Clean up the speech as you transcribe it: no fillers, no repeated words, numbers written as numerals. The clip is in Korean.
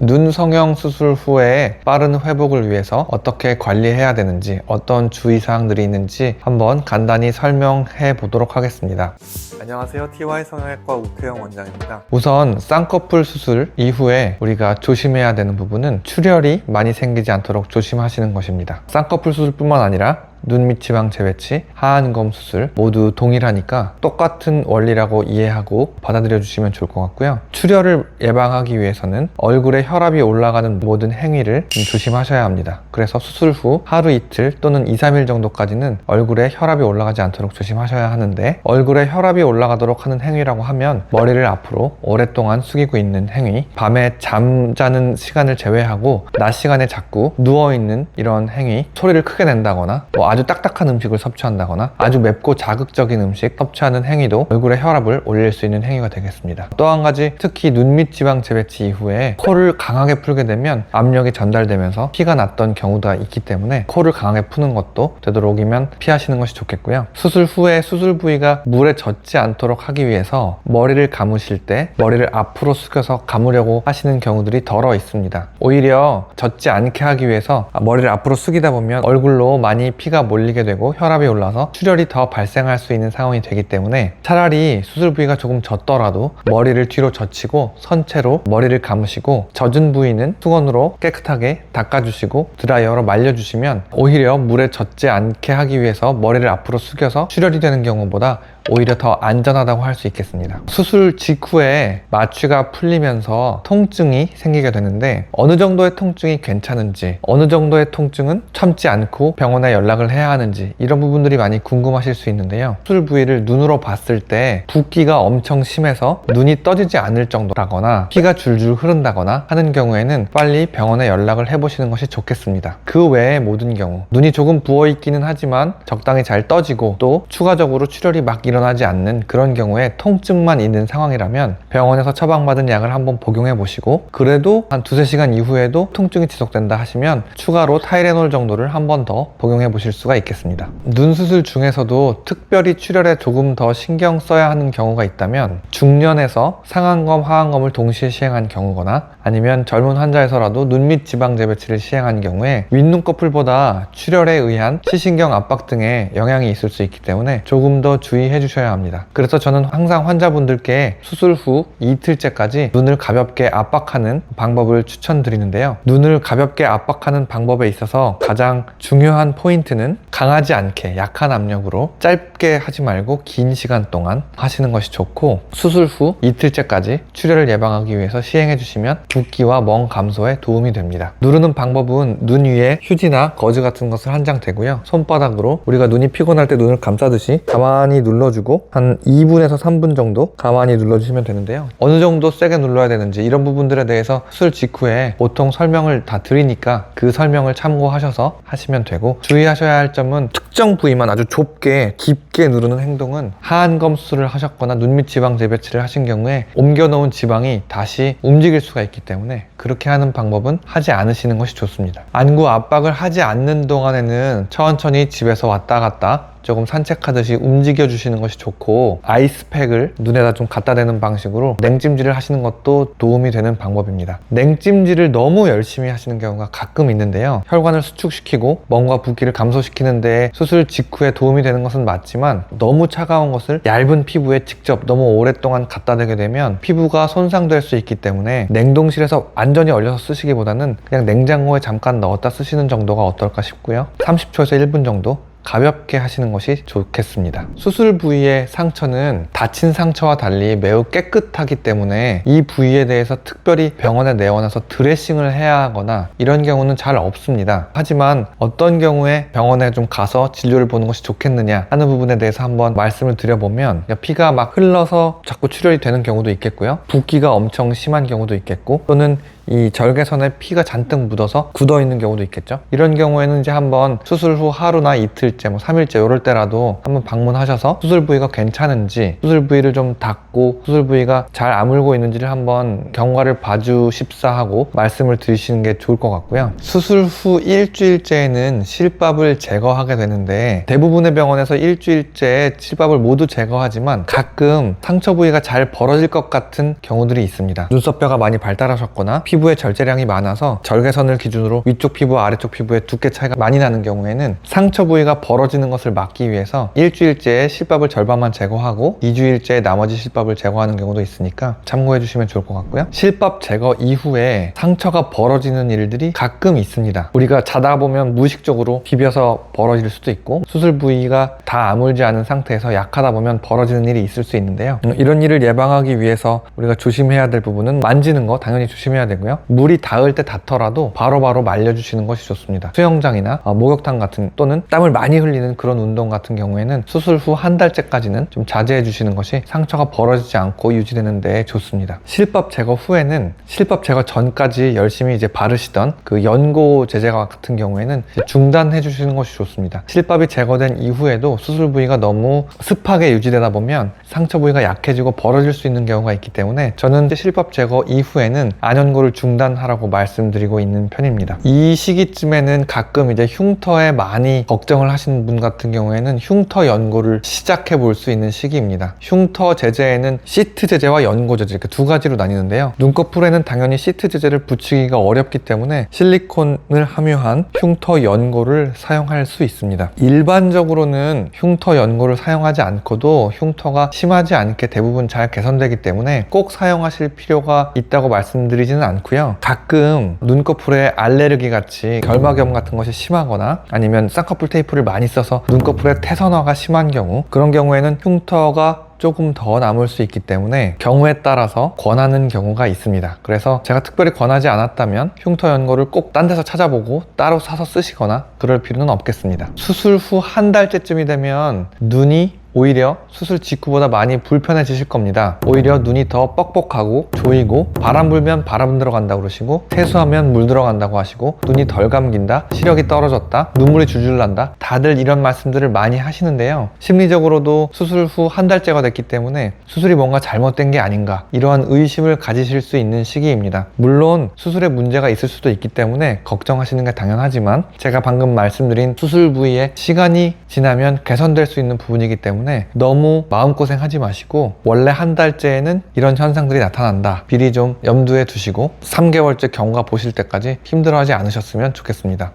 눈 성형 수술 후에 빠른 회복을 위해서 어떻게 관리해야 되는지, 어떤 주의사항들이 있는지 한번 간단히 설명해 보도록 하겠습니다. 안녕하세요. TY 성형외과 우태영 원장입니다. 우선 쌍꺼풀 수술 이후에 우리가 조심해야 되는 부분은 출혈이 많이 생기지 않도록 조심하시는 것입니다. 쌍꺼풀 수술뿐만 아니라 눈 밑 지방 재배치, 하안검 수술 모두 동일하니까 똑같은 원리라고 이해하고 받아들여 주시면 좋을 것 같고요. 출혈을 예방하기 위해서는 얼굴에 혈압이 올라가는 모든 행위를 좀 조심하셔야 합니다. 그래서 수술 후 하루 이틀 또는 2, 3일 정도까지는 얼굴에 혈압이 올라가지 않도록 조심하셔야 하는데, 얼굴에 혈압이 올라가도록 하는 행위라고 하면 머리를 앞으로 오랫동안 숙이고 있는 행위, 밤에 잠자는 시간을 제외하고 낮 시간에 자꾸 누워있는 이런 행위, 소리를 크게 낸다거나 아주 딱딱한 음식을 섭취한다거나 아주 맵고 자극적인 음식 섭취하는 행위도 얼굴의 혈압을 올릴 수 있는 행위가 되겠습니다. 또 한 가지, 특히 눈 밑 지방 재배치 이후에 코를 강하게 풀게 되면 압력이 전달되면서 피가 났던 경우가 있기 때문에 코를 강하게 푸는 것도 되도록이면 피하시는 것이 좋겠고요. 수술 후에 수술 부위가 물에 젖지 않도록 하기 위해서 머리를 감으실 때 머리를 앞으로 숙여서 감으려고 하시는 경우들이 덜어 있습니다. 오히려 젖지 않게 하기 위해서 머리를 앞으로 숙이다 보면 얼굴로 많이 피가 몰리게 되고 혈압이 올라서 출혈이 더 발생할 수 있는 상황이 되기 때문에 차라리 수술 부위가 조금 젖더라도 머리를 뒤로 젖히고 선체로 머리를 감으시고, 젖은 부위는 수건으로 깨끗하게 닦아주시고 드라이어로 말려주시면 오히려 물에 젖지 않게 하기 위해서 머리를 앞으로 숙여서 출혈이 되는 경우보다 오히려 더 안전하다고 할 수 있겠습니다. 수술 직후에 마취가 풀리면서 통증이 생기게 되는데, 어느 정도의 통증이 괜찮은지, 어느 정도의 통증은 참지 않고 병원에 연락을 해야 하는지, 이런 부분들이 많이 궁금하실 수 있는데요. 수술 부위를 눈으로 봤을 때 붓기가 엄청 심해서 눈이 떠지지 않을 정도라거나 피가 줄줄 흐른다거나 하는 경우에는 빨리 병원에 연락을 해보시는 것이 좋겠습니다. 그 외의 모든 경우, 눈이 조금 부어있기는 하지만 적당히 잘 떠지고 또 추가적으로 출혈이 막 일어나지 않는 그런 경우에 통증만 있는 상황이라면 병원에서 처방받은 약을 한번 복용해 보시고, 그래도 한 2-3시간 이후에도 통증이 지속된다 하시면 추가로 타이레놀 정도를 한 번 더 복용해 보실 수가 있겠습니다. 눈 수술 중에서도 특별히 출혈에 조금 더 신경 써야 하는 경우가 있다면, 중년에서 상안검, 하안검을 동시에 시행한 경우거나 아니면 젊은 환자에서라도 눈 밑 지방 재배치를 시행한 경우에 윗눈꺼풀보다 출혈에 의한 시신경 압박 등의 영향이 있을 수 있기 때문에 조금 더 주의해 주셔야 합니다. 그래서 저는 항상 환자분들께 수술 후 이틀째까지 눈을 가볍게 압박하는 방법을 추천드리는데요. 눈을 가볍게 압박하는 방법에 있어서 가장 중요한 포인트는 강하지 않게 약한 압력으로 짧게 하지 말고 긴 시간 동안 하시는 것이 좋고, 수술 후 이틀째까지 출혈을 예방하기 위해서 시행해 주시면 붓기와 멍 감소에 도움이 됩니다. 누르는 방법은 눈 위에 휴지나 거즈 같은 것을 한 장 대고요. 손바닥으로 우리가 눈이 피곤할 때 눈을 감싸듯이 가만히 눌러주고 한 2분에서 3분 정도 가만히 눌러주시면 되는데요. 어느 정도 세게 눌러야 되는지 이런 부분들에 대해서 수술 직후에 보통 설명을 다 드리니까 그 설명을 참고하셔서 하시면 되고, 주의하셔야 할 점은 특정 부위만 아주 좁게 깊게 누르는 행동은 하안검 수술을 하셨거나 눈 밑 지방 재배치를 하신 경우에 옮겨놓은 지방이 다시 움직일 수가 있기 때문에 그렇게 하는 방법은 하지 않으시는 것이 좋습니다. 안구 압박을 하지 않는 동안에는 천천히 집에서 왔다 갔다 조금 산책하듯이 움직여 주시는 것이 좋고, 아이스팩을 눈에다 좀 갖다 대는 방식으로 냉찜질을 하시는 것도 도움이 되는 방법입니다. 냉찜질을 너무 열심히 하시는 경우가 가끔 있는데요. 혈관을 수축시키고 멍과 붓기를 감소시키는 데 수술 직후에 도움이 되는 것은 맞지만, 너무 차가운 것을 얇은 피부에 직접 너무 오랫동안 갖다 대게 되면 피부가 손상될 수 있기 때문에 냉동실에서 완전히 얼려서 쓰시기보다는 그냥 냉장고에 잠깐 넣었다 쓰시는 정도가 어떨까 싶고요. 30초에서 1분 정도 가볍게 하시는 것이 좋겠습니다. 수술 부위의 상처는 다친 상처와 달리 매우 깨끗하기 때문에 이 부위에 대해서 특별히 병원에 내원해서 드레싱을 해야 하거나 이런 경우는 잘 없습니다. 하지만 어떤 경우에 병원에 좀 가서 진료를 보는 것이 좋겠느냐 하는 부분에 대해서 한번 말씀을 드려보면, 피가 막 흘러서 자꾸 출혈이 되는 경우도 있겠고요. 붓기가 엄청 심한 경우도 있겠고, 또는 이 절개선에 피가 잔뜩 묻어서 굳어 있는 경우도 있겠죠. 이런 경우에는 이제 한번 수술 후 하루나 이틀 2주일째, 3일째 이럴 때라도 한번 방문하셔서 수술 부위가 괜찮은지, 수술 부위를 좀 닫고 수술 부위가 잘 아물고 있는지를 한번 경과를 봐주십사 하고 말씀을 드리시는 게 좋을 것 같고요. 수술 후 일주일째에는 실밥을 제거하게 되는데, 대부분의 병원에서 일주일째에 실밥을 모두 제거하지만 가끔 상처 부위가 잘 벌어질 것 같은 경우들이 있습니다. 눈썹뼈가 많이 발달하셨거나 피부에 절제량이 많아서 절개선을 기준으로 위쪽 피부와 아래쪽 피부의 두께 차이가 많이 나는 경우에는 상처 부위가 벌어지는 것을 막기 위해서 일주일째에 실밥을 절반만 제거하고 2주일째에 나머지 실밥을 제거하는 경우도 있으니까 참고해 주시면 좋을 것 같고요. 실밥 제거 이후에 상처가 벌어지는 일들이 가끔 있습니다. 우리가 자다 보면 무의식적으로 비벼서 벌어질 수도 있고, 수술 부위가 다 아물지 않은 상태에서 약하다 보면 벌어지는 일이 있을 수 있는데요. 이런 일을 예방하기 위해서 우리가 조심해야 될 부분은 만지는 거 당연히 조심해야 되고요. 물이 닿을 때 닿더라도 바로바로 말려주시는 것이 좋습니다. 수영장이나 목욕탕 같은, 또는 땀을 많이 흘리는 그런 운동 같은 경우에는 수술 후 한 달째까지는 좀 자제해 주시는 것이 상처가 벌어지지 않고 유지되는 데 좋습니다. 실밥 제거 후에는, 실밥 제거 전까지 열심히 이제 바르시던 그 연고 제제가 같은 경우에는 중단해 주시는 것이 좋습니다. 실밥이 제거된 이후에도 수술 부위가 너무 습하게 유지되다 보면 상처 부위가 약해지고 벌어질 수 있는 경우가 있기 때문에 저는 실밥 제거 이후에는 안연고를 중단하라고 말씀드리고 있는 편입니다. 이 시기쯤에는 가끔 이제 흉터에 많이 걱정을 하시는 분 같은 경우에는 흉터 연고를 시작해 볼 수 있는 시기입니다. 흉터 제제에는 시트 제제와 연고 제제, 이렇게 두 가지로 나뉘는데요. 눈꺼풀에는 당연히 시트 제제를 붙이기가 어렵기 때문에 실리콘을 함유한 흉터 연고를 사용할 수 있습니다. 일반적으로는 흉터 연고를 사용하지 않고도 흉터가 심하지 않게 대부분 잘 개선되기 때문에 꼭 사용하실 필요가 있다고 말씀드리지는 않고요. 가끔 눈꺼풀에 알레르기 같이 결막염 같은 것이 심하거나 아니면 쌍꺼풀 테이프를 많이 써서 눈꺼풀에 태선화가 심한 경우, 그런 경우에는 흉터가 조금 더 남을 수 있기 때문에 경우에 따라서 권하는 경우가 있습니다. 그래서 제가 특별히 권하지 않았다면 흉터 연고를 꼭 딴 데서 찾아보고 따로 사서 쓰시거나 그럴 필요는 없겠습니다. 수술 후 한 달째쯤이 되면 눈이 오히려 수술 직후보다 많이 불편해지실 겁니다. 오히려 눈이 더 뻑뻑하고 조이고, 바람 불면 바람 들어간다고 그러시고, 세수하면 물 들어간다고 하시고, 눈이 덜 감긴다, 시력이 떨어졌다, 눈물이 줄줄 난다, 다들 이런 말씀들을 많이 하시는데요. 심리적으로도 수술 후 한 달째가 됐기 때문에 수술이 뭔가 잘못된 게 아닌가, 이러한 의심을 가지실 수 있는 시기입니다. 물론 수술에 문제가 있을 수도 있기 때문에 걱정하시는 게 당연하지만, 제가 방금 말씀드린 수술 부위에 시간이 지나면 개선될 수 있는 부분이기 때문에 너무 마음고생하지 마시고, 원래 한 달째에는 이런 현상들이 나타난다, 미리 좀 염두에 두시고 3개월째 경과 보실 때까지 힘들어하지 않으셨으면 좋겠습니다.